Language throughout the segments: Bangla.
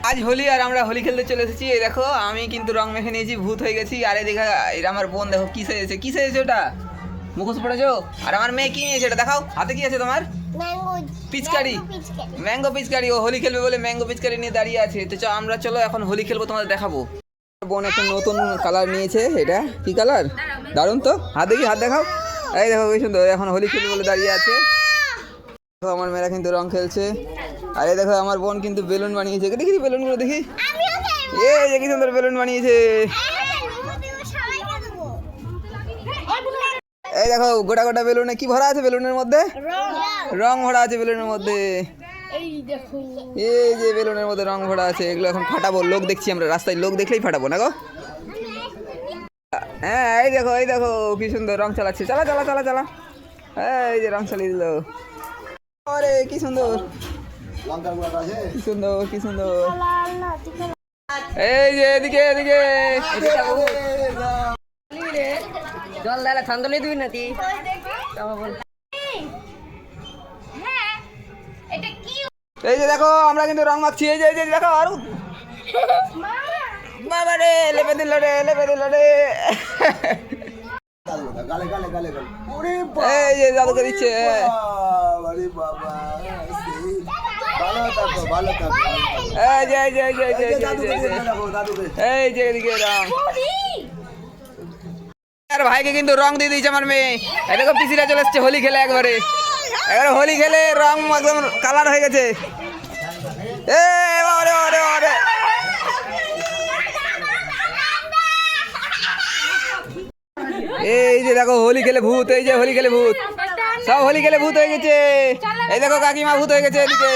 আজ হোলি আর আমরা হোলি খেলতে চলে এসেছি। এই দেখো আমি কিন্তু রং মেখে নিয়েছি, ভূত হয়ে গেছি। আরে দেখা এটা আমার বোন, দেখো কি সেজেছে, কি সেজেছে ওটা, মুখোশ পড়েছো। আর আমার মেয়ে কি নিয়েছে এটা দেখাও, হাতে কি আছে তোমার? পিচকারি, ম্যাঙ্গো পিচকারি। ও হোলি খেলবে বলে ম্যাঙ্গো পিচকারি নিয়ে দাঁড়িয়ে আছে। তো আমরা চলো এখন হোলি খেলবো, তোমাদের দেখাবো। বোন একটা নতুন কালার নিয়েছে, এটা কি কালার, দারুণ তো। হাত দেখি, হাত দেখাও। এই দেখো কি সুন্দর, এখন হোলি খেলবে বলে দাঁড়িয়ে আছে। দেখো আমার মেয়েরা কিন্তু রং খেলছে। আরে দেখো আমার বোন কিন্তু বেলুন বানিয়েছে, দেখি বেলুনগুলো দেখি। এই কি সুন্দর বেলুন বানিয়েছে। এই দেখো গোটা গোটা বেলুনে কি ভরা আছে, বেলুনের মধ্যে রং ভরা আছে বেলুনের মধ্যে। এই যে বেলুনের মধ্যে রং ভরা আছে, এগুলো এখন ফাটাবো। লোক দেখছি আমরা, রাস্তায় লোক দেখলেই ফাটাবো না গো। হ্যাঁ এই দেখো কি সুন্দর রং চালাচ্ছে। চালা চালা চালা চালা, এই যে রং চালিয়ে দিল। আরে কি সুন্দর, কি সুন্দর, কি সুন্দর। এই যে এদিকে এদিকে জল দাঁড়া ঠান্ডা নিয়ে দিবি নাকি? এই যে দেখো আমরা কিন্তু রং মাখছি। এই যে দেখো আরো, বাবা রে লেপে দিল রে, লেপে দিল রে। এই যে জাদুকে দিচ্ছে। এই যে এদিকে রং, আর ভাইকে কিন্তু রং দিয়ে দিয়েছে আমার মেয়ে। এরকম পিসিরা চলে এসছে হোলি খেলে, একবারে হোলি খেলে রং একদম কালার হয়ে গেছে। এই যে দেখো হোলি খেলে ভূত, এই যে হোলি খেলে ভূত, সব হোলি খেলে ভূত হয়ে গেছে। এই দেখো কাকিমা ভূত হয়ে গেছে এদিকে।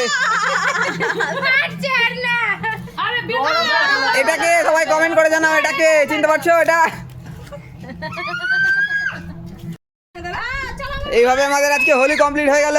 এটাকে সবাই কমেন্ট করে জানাও, এটাকে চিনতে পারছো? এটা এইভাবে আমাদের আজকে হোলি কমপ্লিট হয়ে গেল।